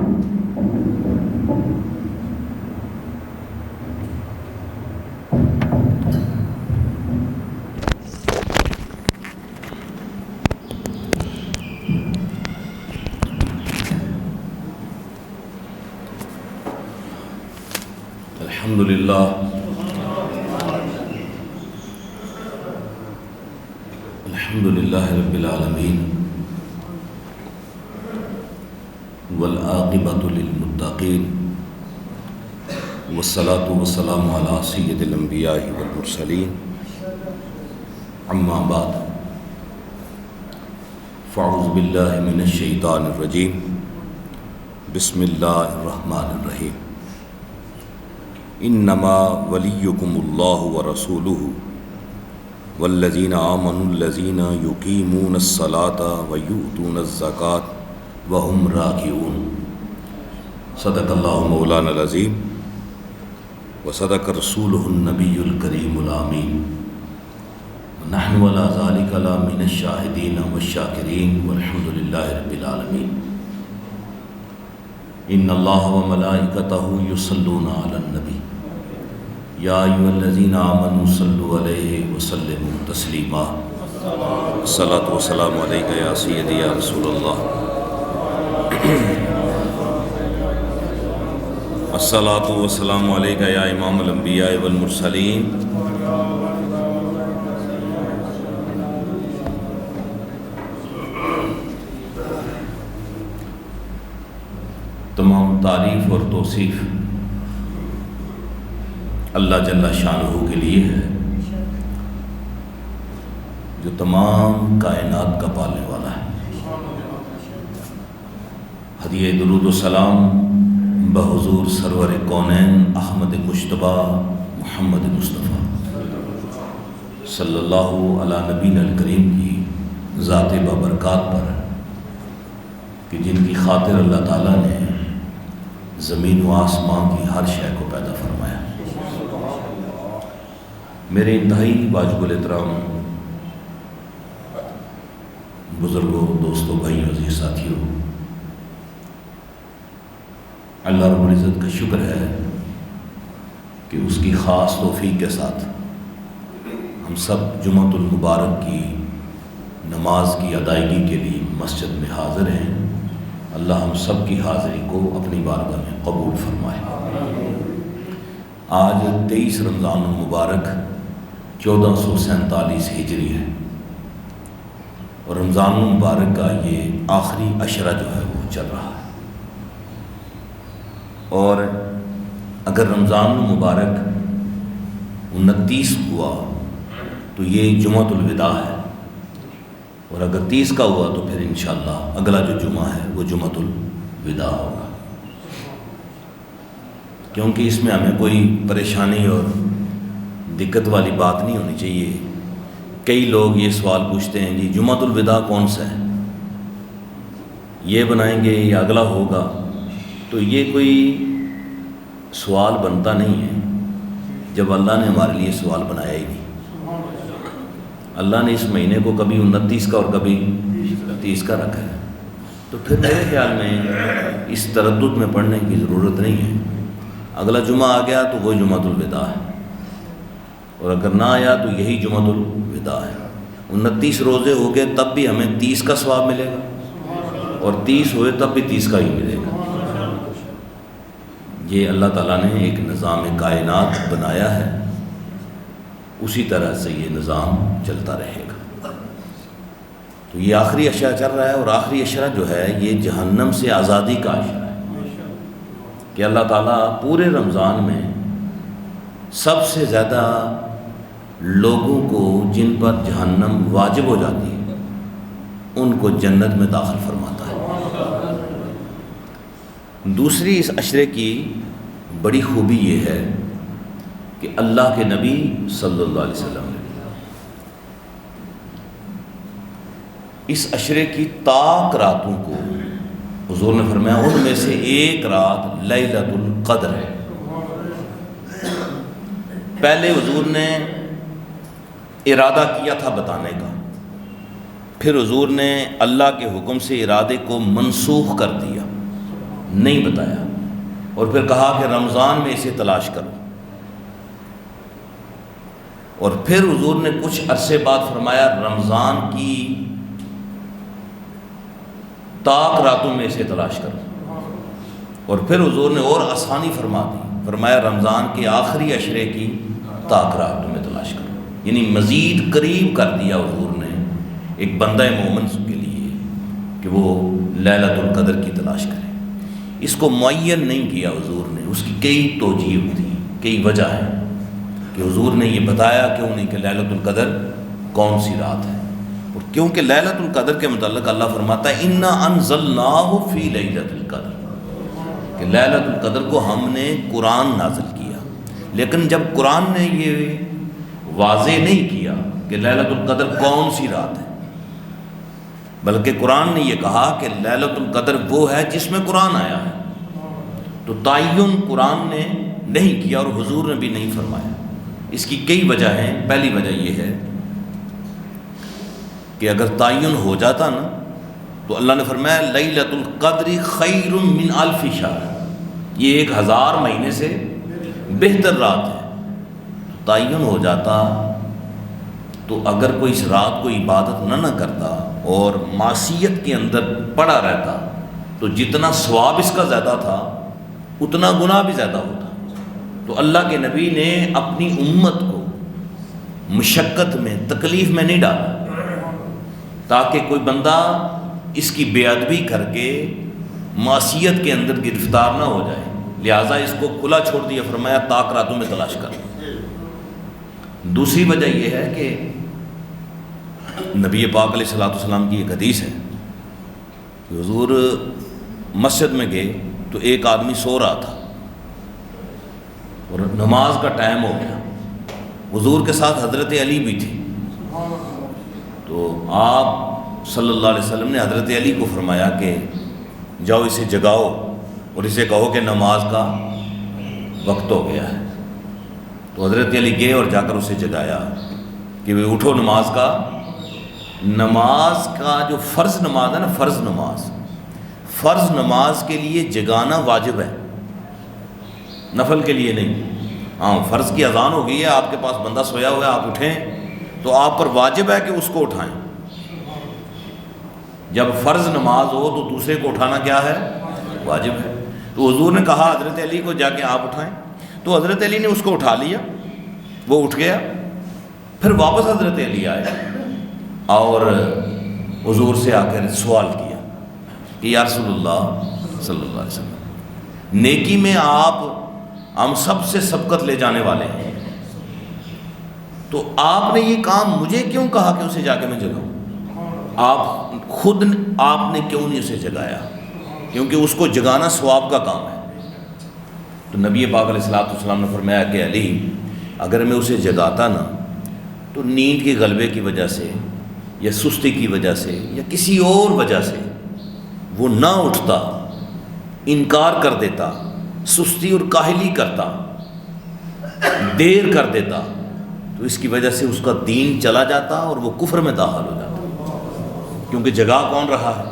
الحمد للہ رب العالمین والعاقبۃ للمتقین والصلاة والسلام علی سید الانبیاء والمرسلین اما بعد فاعوذ باللہ من الشیطان الرجیم بسم اللہ الرحمن الرحیم انما ولیکم اللہ ورسولہ والذین آمنوا الذین یقیمون الصلاۃ ویؤتون الزکاۃ وہم راکعون صدق اللہ مولانا العظیم وصدق رسولہ النبی الکریم الامین ونحن علی ذلک لمن الشاہدین والشاکرین والحمد للہ رب العالمین ان اللہ وملائکتہ یصلون علی النبی یا ایھا الذین آمنوا صلوا علیہ وسلموا تسلیما الصلاۃ والسلام علیک یا سیدی یا رسول اللہ الصلاۃ والسلام علیک یا امام الانبیاء والمرسلین تمام تعریف اور توصیف اللہ جل شانہ کے لیے ہے جو تمام کائنات کا پالنے والا ہے۔ ہدیہ درود و سلام بحضور سرور کونین احمد مجتبی محمد مصطفیٰ صلی اللہ علی نبینا الکریم کی ذات بابرکات پر کہ جن کی خاطر اللہ تعالیٰ نے زمین و آسمان کی ہر شے کو پیدا فرمایا۔ میرے انتہائی واجب الاحترام بزرگوں، دوستوں، بھائیوں، عزیز ساتھیوں، اللہ رب العزت کا شکر ہے کہ اس کی خاص توفیق کے ساتھ ہم سب جمعۃ المبارک کی نماز کی ادائیگی کے لیے مسجد میں حاضر ہیں۔ اللہ ہم سب کی حاضری کو اپنی بارگاہ میں قبول فرمائے۔ آج 23 رمضان المبارک 1447 ہجری ہے اور رمضان المبارک کا یہ آخری عشرہ جو ہے وہ چل رہا ہے، اور اگر رمضان المبارک 29 ہوا تو یہ جمعۃ الوداع ہے، اور اگر 30 کا ہوا تو پھر انشاءاللہ اگلا جو جمعہ ہے وہ جمعۃ الوداع ہوگا، کیونکہ اس میں ہمیں کوئی پریشانی اور دقت والی بات نہیں ہونی چاہیے۔ کئی لوگ یہ سوال پوچھتے ہیں جی جمعۃ الوداع کون سا ہے، یہ بنائیں گے یا اگلا ہوگا؟ تو یہ کوئی سوال بنتا نہیں ہے جب اللہ نے ہمارے لیے سوال بنایا ہی نہیں۔ اللہ نے اس مہینے کو کبھی 29 کا اور کبھی 30 کا رکھا ہے، تو پھر میرے خیال میں اس تردد میں پڑھنے کی ضرورت نہیں ہے۔ اگلا جمعہ آ گیا تو وہ جمعۃ الوداع ہے، اور اگر نہ آیا تو یہی جمعۃ الوداع ہے۔ 29 روزے ہو گئے تب بھی ہمیں 30 کا ثواب ملے گا، اور 30 ہوئے تب بھی 30 کا ہی ملے گا۔ یہ اللہ تعالیٰ نے ایک نظام کائنات بنایا ہے، اسی طرح سے یہ نظام چلتا رہے گا۔ تو یہ آخری عشرہ چل رہا ہے، اور آخری عشرہ جو ہے یہ جہنم سے آزادی کا عشرہ ہے، کہ اللہ تعالیٰ پورے رمضان میں سب سے زیادہ لوگوں کو جن پر جہنم واجب ہو جاتی ہے ان کو جنت میں داخل فرماتا ہے۔ دوسری اس عشرے کی بڑی خوبی یہ ہے کہ اللہ کے نبی صلی اللہ علیہ وسلم نے اس عشرے کی طاق راتوں کو حضور نے فرمایا ان میں سے ایک رات لیلۃ القدر ہے۔ پہلے حضور نے ارادہ کیا تھا بتانے کا، پھر حضور نے اللہ کے حکم سے ارادے کو منسوخ کر دیا، نہیں بتایا، اور پھر کہا کہ رمضان میں اسے تلاش کرو، اور پھر حضور نے کچھ عرصے بعد فرمایا رمضان کی طاق راتوں میں اسے تلاش کرو، اور پھر حضور نے اور آسانی فرما دی، فرمایا رمضان کے آخری عشرے کی طاق راتوں میں تلاش کرو، یعنی مزید قریب کر دیا حضور نے ایک بندہ مومن کے لیے کہ وہ لیلۃ القدر کی تلاش کرے۔ اس کو معین نہیں کیا حضور نے، اس کی کئی توجیہ تھی، کئی وجہ ہے کہ حضور نے یہ بتایا کیوں نہیں کہ لیلۃ القدر کون سی رات ہے، اور کیونکہ لیلۃ القدر کے متعلق اللہ فرماتا ہے انا انزلناہ فی لیلۃ القدر، کہ لیلۃ القدر کو ہم نے قرآن نازل کیا، لیکن جب قرآن نے یہ واضح نہیں کیا کہ لیلۃ القدر کون سی رات ہے، بلکہ قرآن نے یہ کہا کہ لیلۃ القدر وہ ہے جس میں قرآن آیا ہے، تو تعین قرآن نے نہیں کیا اور حضور نے بھی نہیں فرمایا۔ اس کی کئی وجہ ہیں، پہلی وجہ یہ ہے کہ اگر تعین ہو جاتا نا تو اللہ نے فرمایا لیلۃ القدر خیر من الف شہر، یہ 1000 مہینے سے بہتر رات ہے، تعین ہو جاتا تو اگر کوئی اس رات کو عبادت نہ کرتا اور معصیت کے اندر پڑا رہتا تو جتنا ثواب اس کا زیادہ تھا اتنا گناہ بھی زیادہ ہوتا۔ تو اللہ کے نبی نے اپنی امت کو مشقت میں، تکلیف میں نہیں ڈالا تاکہ کوئی بندہ اس کی بے ادبی کر کے معصیت کے اندر گرفتار نہ ہو جائے، لہٰذا اس کو کھلا چھوڑ دیا، فرمایا طاق راتوں میں تلاش کر۔ دوسری وجہ یہ ہے کہ نبی پاک علیہ الصلوۃ والسلام کی ایک حدیث ہے کہ حضور مسجد میں گئے تو ایک آدمی سو رہا تھا اور نماز کا ٹائم ہو گیا، حضور کے ساتھ حضرت علی بھی تھی، تو آپ صلی اللہ علیہ وسلم نے حضرت علی کو فرمایا کہ جاؤ اسے جگاؤ اور اسے کہو کہ نماز کا وقت ہو گیا ہے۔ تو حضرت علی گئے اور جا کر اسے جگایا کہ وہ اٹھو، نماز کا جو فرض نماز ہے نا، فرض نماز کے لیے جگانا واجب ہے، نفل کے لیے نہیں۔ ہاں فرض کی اذان ہو گئی ہے، آپ کے پاس بندہ سویا ہوا ہے، آپ اٹھیں تو آپ پر واجب ہے کہ اس کو اٹھائیں۔ جب فرض نماز ہو تو دوسرے کو اٹھانا کیا ہے؟ واجب ہے۔ تو حضور نے کہا حضرت علی کو جا کے آپ اٹھائیں، تو حضرت علی نے اس کو اٹھا لیا، وہ اٹھ گیا، پھر واپس حضرت علی آئے اور حضور سے آ کر سوال کیا کہ یا رسول اللہ صلی اللہ علیہ وسلم، نیکی میں آپ ہم سب سے سبقت لے جانے والے ہیں، تو آپ نے یہ کام مجھے کیوں کہا کہ اسے جا کے میں جگاؤں؟ آپ نے کیوں نہیں اسے جگایا؟ کیونکہ اس کو جگانا ثواب کا کام ہے۔ تو نبی پاک علیہ الصلوۃ والسلام نے فرمایا کہ علی، اگر میں اسے جگاتا نا تو نیند کے غلبے کی وجہ سے یا سستی کی وجہ سے یا کسی اور وجہ سے وہ نہ اٹھتا، انکار کر دیتا، سستی اور کاہلی کرتا، دیر کر دیتا، تو اس کی وجہ سے اس کا دین چلا جاتا اور وہ کفر میں داخل ہو جاتا، کیونکہ جگہ کون رہا ہے؟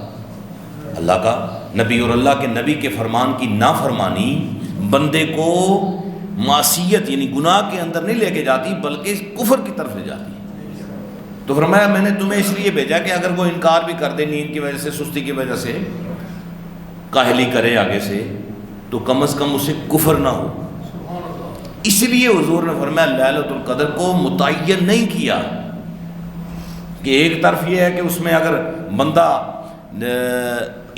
اللہ کا نبی، اور اللہ کے نبی کے فرمان کی نافرمانی بندے کو معصیت یعنی گناہ کے اندر نہیں لے کے جاتی بلکہ کفر کی طرف لے جاتی ہے۔ تو فرمایا میں نے تمہیں اس لیے بھیجا کہ اگر وہ انکار بھی کر دے، نیند کی وجہ سے، سستی کی وجہ سے، کاہلی کرے آگے سے، تو کم از کم اسے کفر نہ ہو۔ اس لیے حضور نے فرمایا لیلۃ القدر کو متعین نہیں کیا کہ ایک طرف یہ ہے کہ اس میں اگر بندہ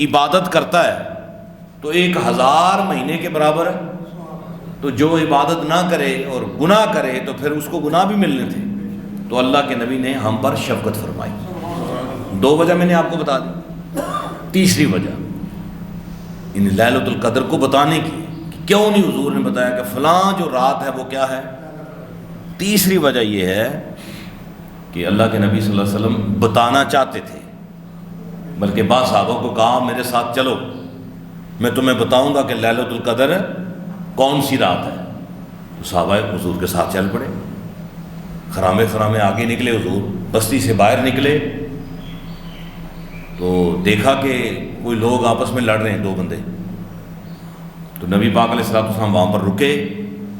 عبادت کرتا ہے تو 1000 مہینے کے برابر ہے، تو جو عبادت نہ کرے اور گناہ کرے تو پھر اس کو گناہ بھی ملنے تھے۔ تو اللہ کے نبی نے ہم پر شفقت فرمائی۔ 2 وجہ میں نے آپ کو بتا دی۔ تیسری وجہ ان لیلۃ القدر کو بتانے کی کہ کیوں نہیں حضور نے بتایا کہ فلاں جو رات ہے وہ کیا ہے؟ تیسری وجہ یہ ہے کہ اللہ کے نبی صلی اللہ علیہ وسلم بتانا چاہتے تھے، بلکہ بعض صحابہ کو کہا میرے ساتھ چلو، میں تمہیں بتاؤں گا کہ لیلۃ القدر کون سی رات ہے۔ تو صحابہ حضور کے ساتھ چل پڑے، خرامے آگے نکلے، حضور بستی سے باہر نکلے تو دیکھا کہ کوئی لوگ آپس میں لڑ رہے ہیں، 2 بندے، تو نبی پاک علیہ الصلوۃ والسلام وہاں پر رکے،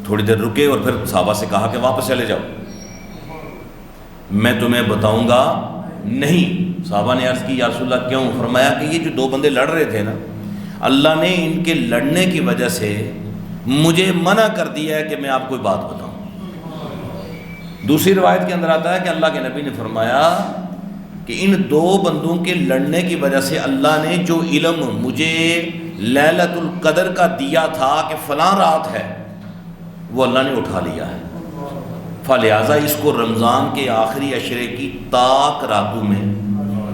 تھوڑی دیر رکے اور پھر صحابہ سے کہا کہ واپس چلے جاؤ، میں تمہیں بتاؤں گا نہیں۔ صحابہ نے عرض کی یا رسول اللہ کیوں؟ فرمایا کہ یہ جو دو بندے لڑ رہے تھے نا، اللہ نے ان کے لڑنے کی وجہ سے مجھے منع کر دیا ہے کہ میں آپ کو بات بتاؤں۔ دوسری روایت کے اندر آتا ہے کہ اللہ کے نبی نے فرمایا کہ ان دو بندوں کے لڑنے کی وجہ سے اللہ نے جو علم مجھے لیلۃ القدر کا دیا تھا کہ فلاں رات ہے، وہ اللہ نے اٹھا لیا ہے، فلہٰذا اس کو رمضان کے آخری عشرے کی طاق راتوں میں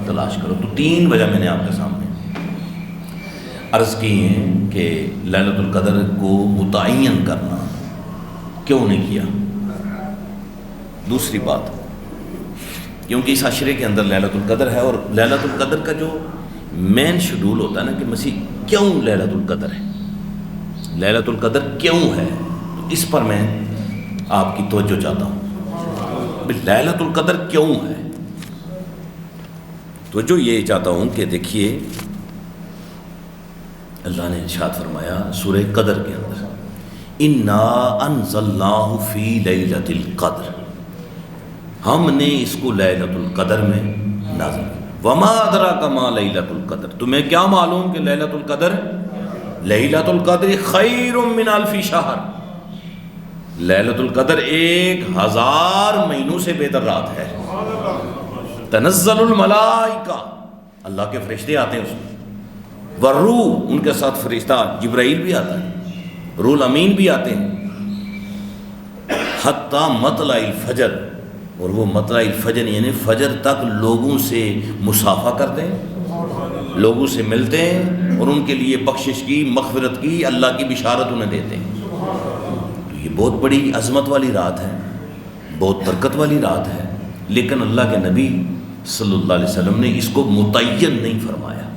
تلاش کرو۔ تو تین وجہ میں نے آپ کے سامنے عرض کی ہیں کہ لیلۃ القدر کو متعین کرنا کیوں نہیں کیا۔ دوسری بات، کیونکہ اس عشرے کے اندر لیلۃ القدر ہے، اور لیلۃ القدر کا جو مین شیڈول ہوتا ہے نا کہ مسیح کیوں لیلۃ القدر ہے، لیلۃ القدر کیوں ہے، تو اس پر میں آپ کی توجہ چاہتا ہوں۔ لیلۃ القدر کیوں ہے؟ توجہ یہ چاہتا ہوں کہ دیکھیے اللہ نے ارشاد فرمایا سورہ قدر کے اندر، انا انزلناہ فی لیلۃ القدر، ہم نے اس کو لیلۃ القدر میں نازل کیا۔ وما ادراک ما لیلۃ القدر، تمہیں کیا معلوم کہ لیلۃ القدر، لیلۃ القدر خیر من الف شہر، لیلۃ القدر 1000 مہینوں سے بہتر رات ہے۔ تنزل الملائکہ، اللہ کے فرشتے آتے ہیں اس میں، والروح، ان کے ساتھ فرشتہ جبرائیل بھی آتا ہے، روح الامین بھی آتے ہیں، حتی مطلع الفجر، اور وہ مطلع الفجر یعنی فجر تک لوگوں سے مصافحہ کرتے ہیں، لوگوں سے ملتے ہیں، اور ان کے لیے بخشش کی، مغفرت کی، اللہ کی بشارت انہیں دیتے ہیں۔ تو یہ بہت بڑی عظمت والی رات ہے، بہت برکت والی رات ہے، لیکن اللہ کے نبی صلی اللہ علیہ وسلم نے اس کو متعین نہیں فرمایا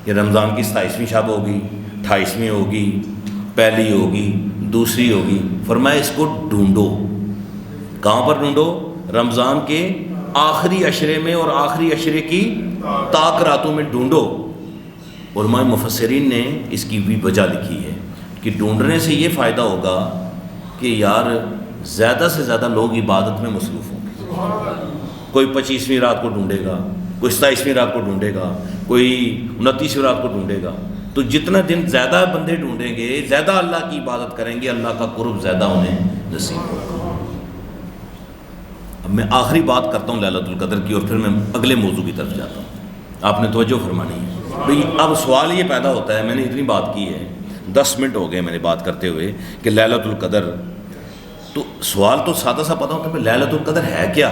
کہ رمضان کی 27ویں شب ہوگی، 28ویں ہوگی، پہلی ہوگی، دوسری ہوگی۔ فرمایا اس کو ڈھونڈو۔ کہاں پر ڈھونڈو؟ رمضان کے آخری عشرے میں، اور آخری عشرے کی طاق راتوں میں ڈھونڈو۔ علماء مفسرین نے اس کی بھی وجہ لکھی ہے کہ ڈھونڈنے سے یہ فائدہ ہوگا کہ یار زیادہ سے زیادہ لوگ عبادت میں مصروف ہوں گے۔ کوئی 25ویں رات کو ڈھونڈے گا، کوئی 27ویں رات کو ڈھونڈے گا، کوئی 29ویں رات کو ڈھونڈے گا۔ تو جتنا دن زیادہ بندے ڈھونڈیں گے، زیادہ اللہ کی عبادت کریں گے، اللہ کا قرب زیادہ انہیں نصیب ہوگا۔ اب میں آخری بات کرتا ہوں لیلۃ القدر کی، اور پھر میں اگلے موضوع کی طرف جاتا ہوں۔ آپ نے توجہ فرمانی ہے بھئی۔ اب سوال یہ پیدا ہوتا ہے، میں نے اتنی بات کی ہے، 10 منٹ ہو گئے میں نے بات کرتے ہوئے کہ لیلۃ القدر، تو سوال تو سادہ سا پتہ ہوتا ہے کہ لیلۃ القدر ہے کیا؟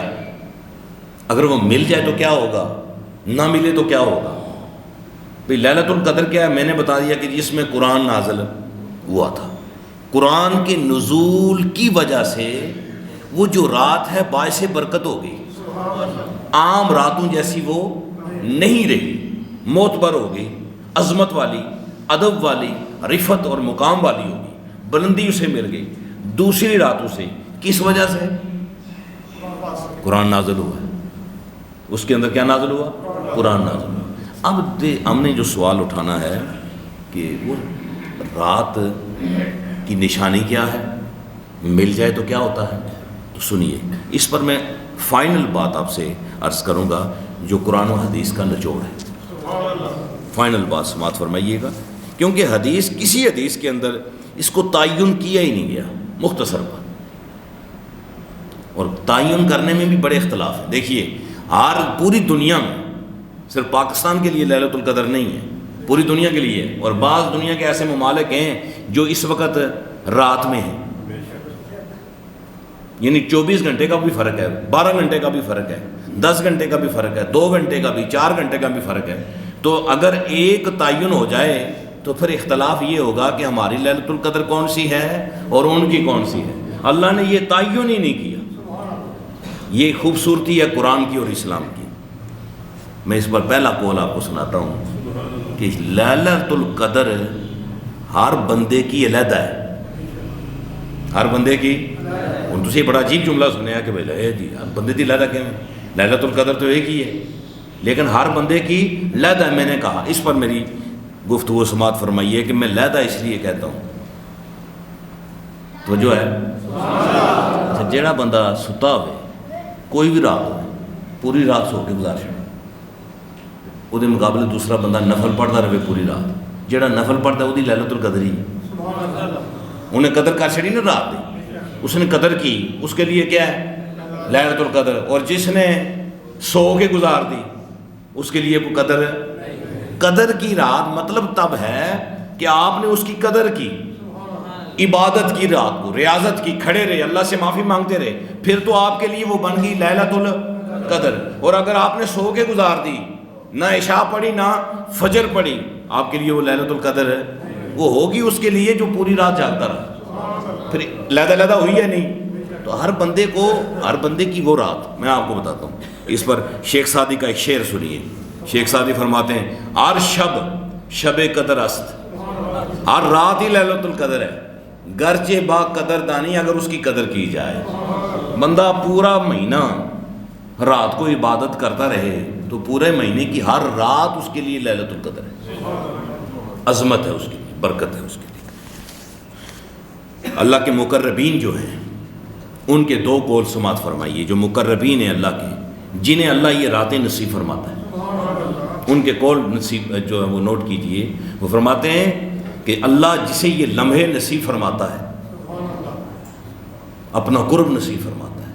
اگر وہ مل جائے تو کیا ہوگا، نہ ملے تو کیا ہوگا؟ بھئی لیلۃ القدر کیا ہے؟ میں نے بتا دیا کہ جس میں قرآن نازل ہوا تھا، قرآن کے نزول کی وجہ سے وہ جو رات ہے باعث برکت ہو گئی، عام راتوں جیسی وہ نہیں رہی، معتبر ہو گئی، عظمت والی، ادب والی، رفعت اور مقام والی ہو گئی، بلندی اسے مل گئی دوسری راتوں سے۔ کس وجہ سے؟ قرآن نازل ہوا ہے، اس کے اندر کیا نازل ہوا؟ قرآن نازل ہوا۔ اب ہم نے جو سوال اٹھانا ہے کہ وہ رات کی نشانی کیا ہے، مل جائے تو کیا ہوتا ہے؟ تو سنیے، اس پر میں فائنل بات آپ سے عرض کروں گا جو قرآن و حدیث کا نچوڑ ہے۔ فائنل بات سماعت فرمائیے گا، کیونکہ حدیث، کسی حدیث کے اندر اس کو تعین کیا ہی نہیں گیا، مختصر بات، اور تعین کرنے میں بھی بڑے اختلاف ہیں۔ دیکھیے پوری دنیا میں، صرف پاکستان کے لیے لیلۃ القدر نہیں ہے، پوری دنیا کے لیے، اور بعض دنیا کے ایسے ممالک ہیں جو اس وقت رات میں ہیں، یعنی 24 گھنٹے کا بھی فرق ہے، 12 گھنٹے کا بھی فرق ہے، 10 گھنٹے کا بھی فرق ہے، 2 گھنٹے کا بھی، 4 گھنٹے کا بھی فرق ہے۔ تو اگر ایک تعین ہو جائے تو پھر اختلاف یہ ہوگا کہ ہماری لیلۃ القدر کون سی ہے اور ان کی کون سی ہے۔ اللہ نے یہ تعین ہی نہیں کیا۔ یہ خوبصورتی ہے قرآن کی اور اسلام کی۔ میں اس پر پہلا قول آپ کو سناتا ہوں کہ لیلۃ القدر ہر بندے کی علیحدہ ہے، ہر بندے کی۔ ان سے بڑا عجیب جملہ سنیا کہ بھائی جی ہر بندے کی علیحدہ کیوں ہے؟ لیلۃ القدر تو ایک ہی ہے، لیکن ہر بندے کی علیحدہ ہے۔ میں نے کہا اس پر میری گفتگو سماعت فرمائیے کہ میں لیدہ اس لیے کہتا ہوں، تو جو ہے جیڑا بندہ ستا ہوئے کوئی بھی رات ہوئے پوری رات سو کے گزار چھڑے، وہ دے مقابلے دوسرا بندہ نفل پڑھتا رہے پوری رات، جیڑا نفل پڑھتا ہے وہ دی لیلۃ القدر ہی، انہیں قدر کر چھڑی نا رات دی، اس نے قدر کی، اس کے لیے کیا ہے لیلۃ القدر، اور جس نے سو کے گزار دی اس کے لیے کوئی قدر کی رات مطلب تب ہے کہ آپ نے اس کی قدر کی، عبادت کی رات کو، ریاضت کی، کھڑے رہے، اللہ سے معافی مانگتے رہے، پھر تو آپ کے لیے وہ بن گئی لیلۃ القدر۔ اور اگر آپ نے سو کے گزار دی، نہ عشاء پڑھی نہ فجر پڑھی، آپ کے لیے وہ لیلۃ القدر ہے، وہ ہوگی اس کے لیے جو پوری رات جاگتا رہا، پھر لیدہ ہوئی ہے نہیں۔ تو ہر بندے کی وہ رات، میں آپ کو بتاتا ہوں، اس پر شیخ سعدی کا ایک شعر سنیے۔ شیخ سعدی فرماتے ہیں ہر شب قدر است، ہر رات ہی لیلۃ القدر ہے، گرچہ با قدر دانی، اگر اس کی قدر کی جائے۔ بندہ پورا مہینہ رات کو عبادت کرتا رہے تو پورے مہینے کی ہر رات اس کے لیے لیلۃ القدر ہے، عظمت ہے اس کے لیے، برکت ہے اس کے لیے۔ اللہ کے مقربین جو ہیں ان کے دو قول سماعت فرمائیے، جو مقربین ہیں اللہ کے، جنہیں اللہ یہ راتیں نصیب فرماتا ہے، ان کے قول نصیب جو ہے وہ نوٹ کیجئے۔ وہ فرماتے ہیں کہ اللہ جسے یہ لمحے نصیب فرماتا ہے، اپنا قرب نصیب فرماتا ہے،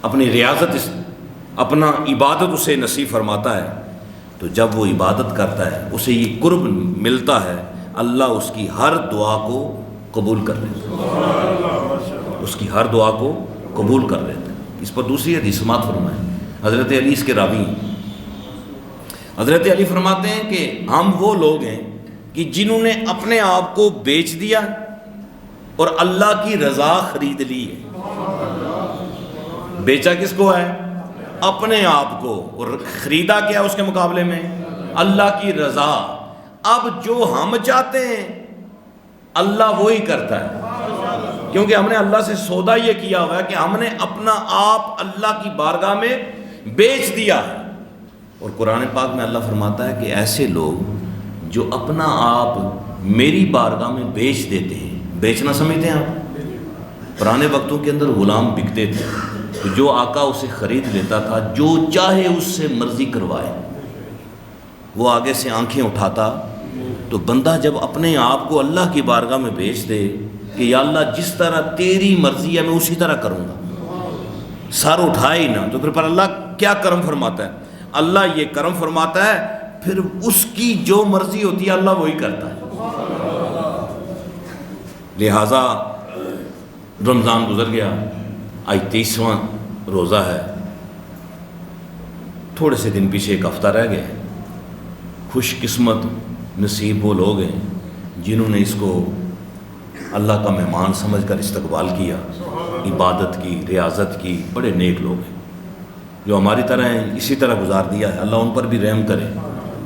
اپنی ریاضت، اپنا عبادت اسے نصیب فرماتا ہے، تو جب وہ عبادت کرتا ہے اسے یہ قرب ملتا ہے، اللہ اس کی ہر دعا کو قبول کر لیتا ہے، اس کی ہر دعا کو قبول کر لیتا ہے۔ اس پر دوسری حدیث سماعت فرمائیں، حضرت علی اس کے راوی ہیں۔ حضرت علی فرماتے ہیں کہ ہم وہ لوگ ہیں کہ جنہوں نے اپنے آپ کو بیچ دیا اور اللہ کی رضا خرید لی ہے۔ بیچا کس کو ہے؟ اپنے آپ کو، اور خریدا کیا اس کے مقابلے میں؟ اللہ کی رضا۔ اب جو ہم چاہتے ہیں اللہ وہی کرتا ہے، کیونکہ ہم نے اللہ سے سودا یہ کیا ہوا ہے کہ ہم نے اپنا آپ اللہ کی بارگاہ میں بیچ دیا ہے۔ اور قرآن پاک میں اللہ فرماتا ہے کہ ایسے لوگ جو اپنا آپ میری بارگاہ میں بیچ دیتے ہیں، بیچنا سمجھتے ہیں آپ؟ پرانے وقتوں کے اندر غلام بکتے تھے، تو جو آقا اسے خرید لیتا تھا، جو چاہے اس سے مرضی کروائے، وہ آگے سے آنکھیں اٹھاتا۔ تو بندہ جب اپنے آپ کو اللہ کی بارگاہ میں بیچ دے کہ یا اللہ جس طرح تیری مرضی ہے میں اسی طرح کروں گا، سر اٹھائے ہی نہ، تو پھر پر اللہ کیا کرم فرماتا ہے؟ اللہ یہ کرم فرماتا ہے، پھر اس کی جو مرضی ہوتی ہے اللہ وہی کرتا ہے۔ لہٰذا رمضان گزر گیا، آج 23واں روزہ ہے، تھوڑے سے دن پیچھے ایک ہفتہ رہ گئے۔ خوش قسمت نصیب وہ لوگ ہیں جنہوں نے اس کو اللہ کا مہمان سمجھ کر استقبال کیا، عبادت کی، ریاضت کی، بڑے نیک لوگ ہیں۔ جو ہماری طرح ہیں اسی طرح گزار دیا ہے، اللہ ان پر بھی رحم کرے۔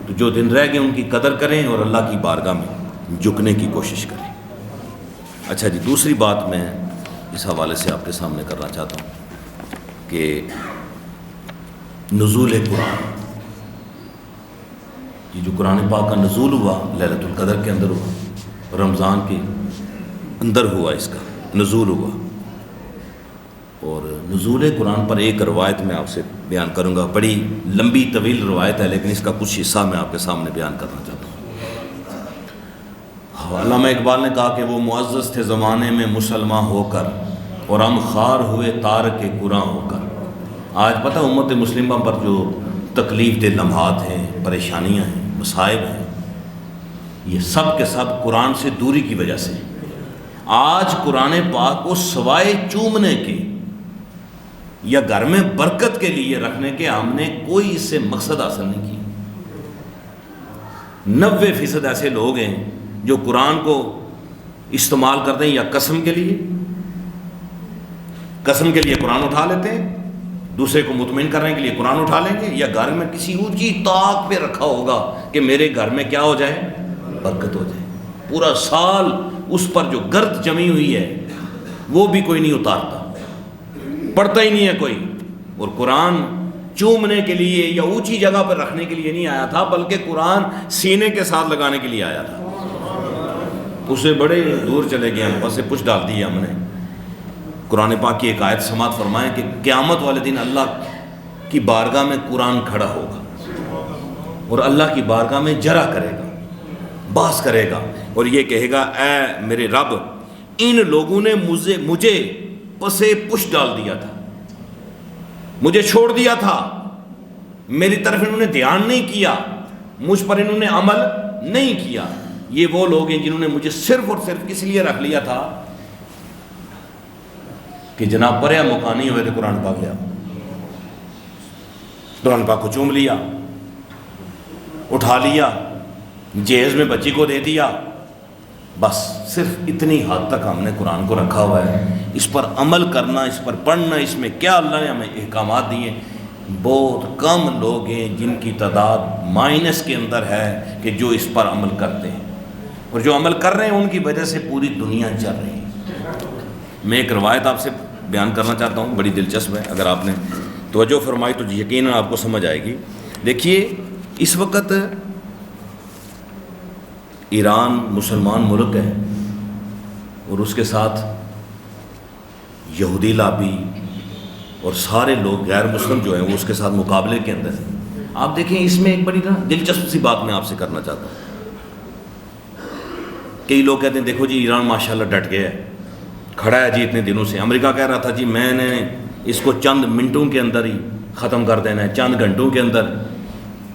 تو جو دن رہ گئے ان کی قدر کریں اور اللہ کی بارگاہ میں جھکنے کی کوشش کریں۔ اچھا جی، دوسری بات میں اس حوالے سے آپ کے سامنے کرنا چاہتا ہوں کہ نزول قرآن، یہ جو قرآن پاک کا نزول ہوا لیلۃ القدر کے اندر ہوا، رمضان کے اندر ہوا، اس کا نزول ہوا۔ اور نزول قرآن پر ایک روایت میں آپ سے بیان کروں گا، بڑی لمبی طویل روایت ہے، لیکن اس کا کچھ حصہ میں آپ کے سامنے بیان کرنا چاہتا ہوں۔ علامہ اقبال نے کہا کہ وہ معزز تھے زمانے میں مسلمان ہو کر، اور ہم خار ہوئے تارک قرآن ہو کر۔ آج پتہ امت مسلمہ پر جو تکلیف دہ لمحات ہیں، پریشانیاں ہیں، مصائب ہیں، یہ سب کے سب قرآن سے دوری کی وجہ سے۔ آج قرآن پاک کو سوائے چومنے کے یا گھر میں برکت کے لیے رکھنے کے ہم نے کوئی اس سے مقصد حاصل نہیں کیا۔ 90% ایسے لوگ ہیں جو قرآن کو استعمال کرتے ہیں یا قسم کے لیے قرآن اٹھا لیتے ہیں، دوسرے کو مطمئن کرنے کے لیے قرآن اٹھا لیں گے، یا گھر میں کسی اونچی طاق پہ رکھا ہوگا کہ میرے گھر میں کیا ہو جائے؟ برکت ہو جائے۔ پورا سال اس پر جو گرد جمی ہوئی ہے وہ بھی کوئی نہیں اتارتا، پڑھتا ہی نہیں ہے کوئی۔ اور قرآن چومنے کے لیے یا اونچی جگہ پر رکھنے کے لیے نہیں آیا تھا، بلکہ قرآن سینے کے ساتھ لگانے کے لیے آیا تھا۔ اسے بڑے دور چلے گئے، ہم پسے پش ڈال دی ہم نے۔ قرآن پاک کی ایک آیت سماعت فرمائیں کہ قیامت والے دن اللہ کی بارگاہ میں قرآن کھڑا ہوگا اور اللہ کی بارگاہ میں جرا کرے گا، بحث کرے گا، اور یہ کہے گا اے میرے رب، ان لوگوں نے مجھے پسے پش ڈال دیا تھا، مجھے چھوڑ دیا تھا، میری طرف انہوں نے دھیان نہیں کیا، مجھ پر انہوں نے عمل نہیں کیا۔ یہ وہ لوگ ہیں جنہوں نے مجھے صرف اور صرف اس لیے رکھ لیا تھا کہ جناب پریا مکانی ہوئے تھے، قرآن پاک لیا، قرآن پاک کو چوم لیا، اٹھا لیا، جہیز میں بچی کو دے دیا، بس صرف اتنی حد تک ہم نے قرآن کو رکھا ہوا ہے۔ اس پر عمل کرنا، اس پر پڑھنا، اس میں کیا اللہ نے ہمیں احکامات دیے، بہت کم لوگ ہیں جن کی تعداد مائنس کے اندر ہے کہ جو اس پر عمل کرتے ہیں، اور جو عمل کر رہے ہیں ان کی وجہ سے پوری دنیا چل رہی ہے۔ میں ایک روایت آپ سے بیان کرنا چاہتا ہوں، بڑی دلچسپ ہے، اگر آپ نے توجہ فرمائی تو یقیناً آپ کو سمجھ آئے گی۔ دیکھیے اس وقت ایران مسلمان ملک ہے اور اس کے ساتھ یہودی لابی اور سارے لوگ غیر مسلم جو ہیں وہ اس کے ساتھ مقابلے کے اندر ہیں۔ آپ دیکھیں اس میں ایک بڑی دلچسپ سی بات میں آپ سے کرنا چاہتا ہوں۔ کئی لوگ کہتے ہیں دیکھو جی ایران ماشاءاللہ ڈٹ گیا ہے، کھڑا ہے جی اتنے دنوں سے۔ امریکہ کہہ رہا تھا جی میں نے اس کو چند منٹوں کے اندر ہی ختم کر دینا ہے، چند گھنٹوں کے اندر۔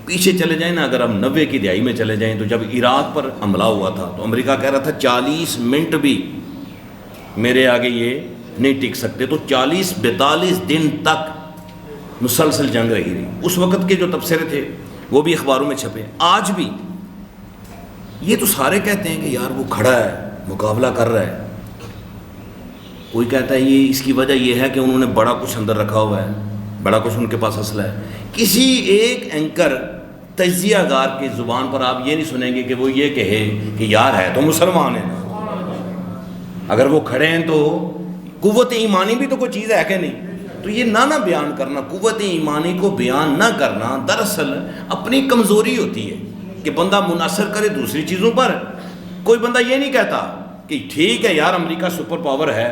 پیچھے چلے جائیں نا، اگر ہم 90 کی دہائی میں چلے جائیں تو جب عراق پر حملہ ہوا تھا تو امریکہ کہہ رہا تھا 40 منٹ بھی میرے آگے یہ نہیں ٹک سکتے، تو 40-42 دن تک مسلسل جنگ رہی۔ اس وقت کے جو تبصرے تھے وہ بھی اخباروں میں چھپے۔ آج بھی یہ تو سارے کہتے ہیں کہ یار وہ کھڑا ہے، مقابلہ کر رہا ہے۔ کوئی کہتا ہے یہ اس کی وجہ یہ ہے کہ انہوں نے بڑا کچھ اندر رکھا ہوا ہے، بڑا کچھ ان کے پاس اسلحہ ہے۔ کسی ایک اینکر تجزیہ گار کی زبان پر آپ یہ نہیں سنیں گے کہ وہ یہ کہے کہ یار ہے تو مسلمان ہے، اگر وہ کھڑے ہیں تو قوت ایمانی بھی تو کوئی چیز ہے کہ نہیں۔ تو یہ نہ بیان کرنا، قوت ایمانی کو بیان نہ کرنا دراصل اپنی کمزوری ہوتی ہے کہ بندہ منحصر کرے دوسری چیزوں پر۔ کوئی بندہ یہ نہیں کہتا کہ ٹھیک ہے یار امریکہ سپر پاور ہے،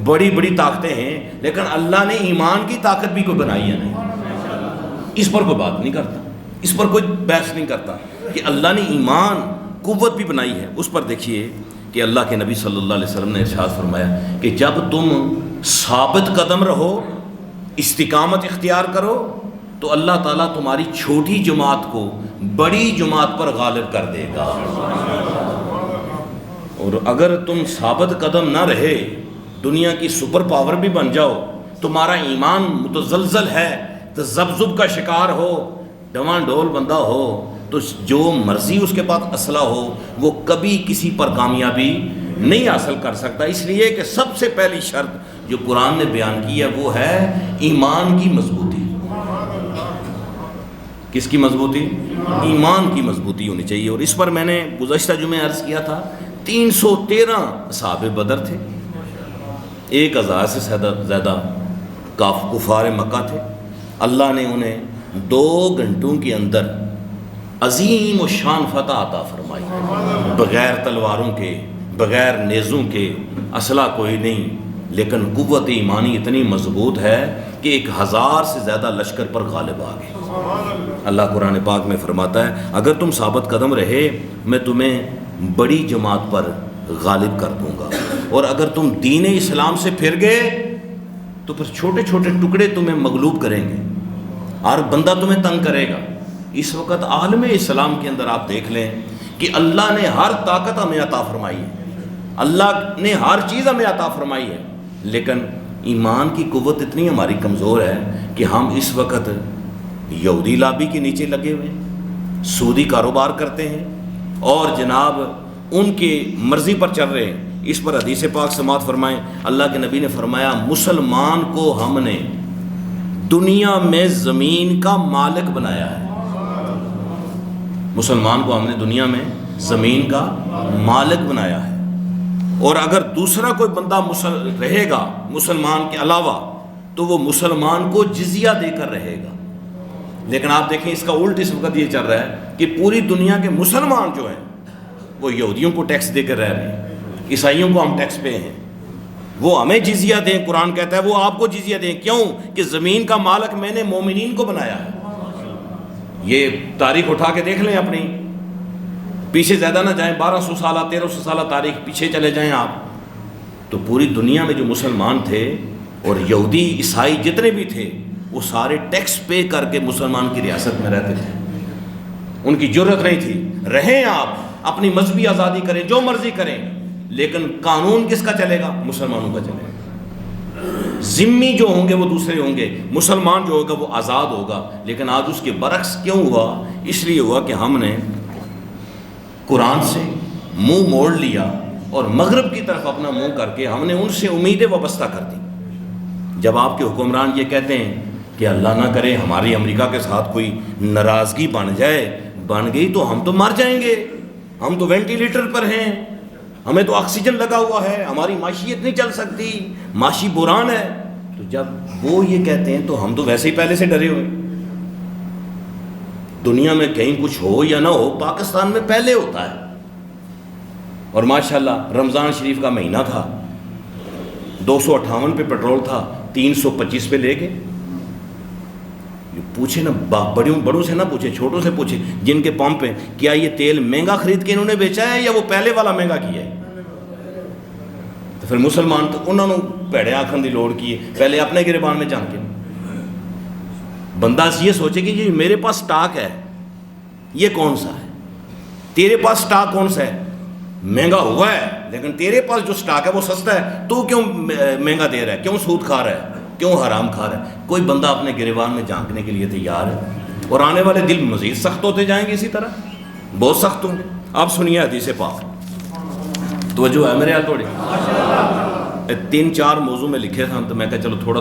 بڑی بڑی طاقتیں ہیں، لیکن اللہ نے ایمان کی طاقت بھی کوئی بنائی ہے نہیں، اس پر کوئی بات نہیں کرتا، اس پر کوئی بحث نہیں کرتا کہ اللہ نے ایمان قوت بھی بنائی ہے۔ اس پر دیکھیے کہ اللہ کے نبی صلی اللہ علیہ وسلم نے ارشاد فرمایا کہ جب تم ثابت قدم رہو، استقامت اختیار کرو، تو اللہ تعالیٰ تمہاری چھوٹی جماعت کو بڑی جماعت پر غالب کر دے گا۔ اور اگر تم ثابت قدم نہ رہے، دنیا کی سپر پاور بھی بن جاؤ، تمہارا ایمان متزلزل ہے، تذبذب کا شکار ہو، ڈوان ڈول بندہ ہو، تو جو مرضی اس کے پاس اسلحہ ہو وہ کبھی کسی پر کامیابی نہیں حاصل کر سکتا۔ اس لیے کہ سب سے پہلی شرط جو قرآن نے بیان کی ہے وہ ہے ایمان کی مضبوطی۔ کس کی مضبوطی؟ ایمان کی مضبوطی ہونی چاہیے۔ اور اس پر میں نے گزشتہ جمعے عرض کیا تھا 313 اصحاب بدر تھے، 1000 سے زیادہ کفار مکہ تھے۔ اللہ نے انہیں 2 گھنٹوں کے اندر عظیم و شان فتح عطا فرمائی، بغیر تلواروں کے، بغیر نیزوں کے، اسلحہ کوئی نہیں، لیکن قوت ایمانی اتنی مضبوط ہے کہ 1000 سے زیادہ لشکر پر غالب آ گئے۔ اللہ قرآن پاک میں فرماتا ہے اگر تم ثابت قدم رہے میں تمہیں بڑی جماعت پر غالب کر دوں گا، اور اگر تم دین اسلام سے پھر گئے تو پھر چھوٹے چھوٹے ٹکڑے تمہیں مغلوب کریں گے، اور بندہ تمہیں تنگ کرے گا۔ اس وقت عالم اسلام کے اندر آپ دیکھ لیں کہ اللہ نے ہر طاقت ہمیں عطا فرمائی ہے، اللہ نے ہر چیز ہمیں عطا فرمائی ہے، لیکن ایمان کی قوت اتنی ہماری کمزور ہے کہ ہم اس وقت یہودی لابی کے نیچے لگے ہوئے ہیں، سودی کاروبار کرتے ہیں، اور جناب ان کی مرضی پر چل رہے ہیں۔ اس پر حدیث پاک سماعت فرمائیں، اللہ کے نبی نے فرمایا مسلمان کو ہم نے دنیا میں زمین کا مالک بنایا ہے، مسلمان کو ہم نے دنیا میں زمین کا مالک بنایا ہے، اور اگر دوسرا کوئی بندہ رہے گا مسلمان کے علاوہ تو وہ مسلمان کو جزیہ دے کر رہے گا. لیکن آپ دیکھیں اس کا الٹ اس وقت یہ چل رہا ہے کہ پوری دنیا کے مسلمان جو ہیں وہ یہودیوں کو ٹیکس دے کر رہ رہے ہیں, عیسائیوں کو ہم ٹیکس پہ ہیں, وہ ہمیں جزیہ دیں. قرآن کہتا ہے وہ آپ کو جزیہ دیں. کیوں؟ کہ زمین کا مالک میں نے مومنین کو بنایا ہے. یہ تاریخ اٹھا کے دیکھ لیں اپنی, پیچھے زیادہ نہ جائیں, 1200 سالہ 1300 سالہ تاریخ پیچھے چلے جائیں آپ, تو پوری دنیا میں جو مسلمان تھے اور یہودی عیسائی جتنے بھی تھے وہ سارے ٹیکس پے کر کے مسلمان کی ریاست میں رہتے تھے. ان کی جرت نہیں تھی. رہیں آپ, اپنی مذہبی آزادی کریں, جو مرضی کریں, لیکن قانون کس کا چلے گا؟ مسلمانوں کا چلے گا. ذمی جو ہوں گے وہ دوسرے ہوں گے, مسلمان جو ہوگا وہ آزاد ہوگا. لیکن آج اس کے برعکس کیوں ہوا؟ اس لیے ہوا کہ ہم نے قرآن سے منہ موڑ لیا اور مغرب کی طرف اپنا منہ کر کے ہم نے ان سے امیدیں وابستہ کر دی. جب آپ کے حکمران یہ کہتے ہیں کہ اللہ نہ کرے ہماری امریکہ کے ساتھ کوئی ناراضگی بن گئی تو ہم تو مر جائیں گے, ہم تو وینٹیلیٹر پر ہیں, ہمیں تو آکسیجن لگا ہوا ہے, ہماری معیشت نہیں چل سکتی, معاشی بحران ہے. تو جب وہ یہ کہتے ہیں تو ہم تو ویسے ہی پہلے سے ڈرے ہوئے. دنیا میں کہیں کچھ ہو یا نہ ہو, پاکستان میں پہلے ہوتا ہے. اور ماشاءاللہ رمضان شریف کا مہینہ تھا, 258 پہ پیٹرول تھا, 325 پہ لے کے. پوچھے نا, بڑوں سے نہ پوچھے, چھوٹوں سے پوچھے جن کے پمپ ہیں, کیا یہ تیل مہنگا خرید کے انہوں نے بیچا ہے یا وہ پہلے والا مہنگا کیا ہے؟ تو پھر مسلمان تو انہوں نے پیڑے آنکھن دی لوڑ کی ہے, پہلے اپنے گریبان میں جان کے. بندہ یہ سوچے کہ یہ میرے پاس سٹاک ہے, یہ کون سا ہے؟ تیرے پاس سٹاک کون سا ہے؟ مہنگا ہوا ہے, لیکن تیرے پاس جو سٹاک ہے وہ سستا ہے, تو کیوں مہنگا دے رہا ہے, کیوں سود کھا رہا ہے, کیوں حرام کھا رہا ہے؟ کوئی بندہ اپنے گریبان میں جھانکنے کے لیے تیار ہے. اور آنے والے دل مزید سخت ہوتے جائیں گے, اسی طرح بہت سخت ہوں گے. آپ سنیے حدیث پاک, توجہ ہے میرے یہاں تھوڑی. 3-4 موضوع میں لکھے تھے تو میں کہا چلو تھوڑا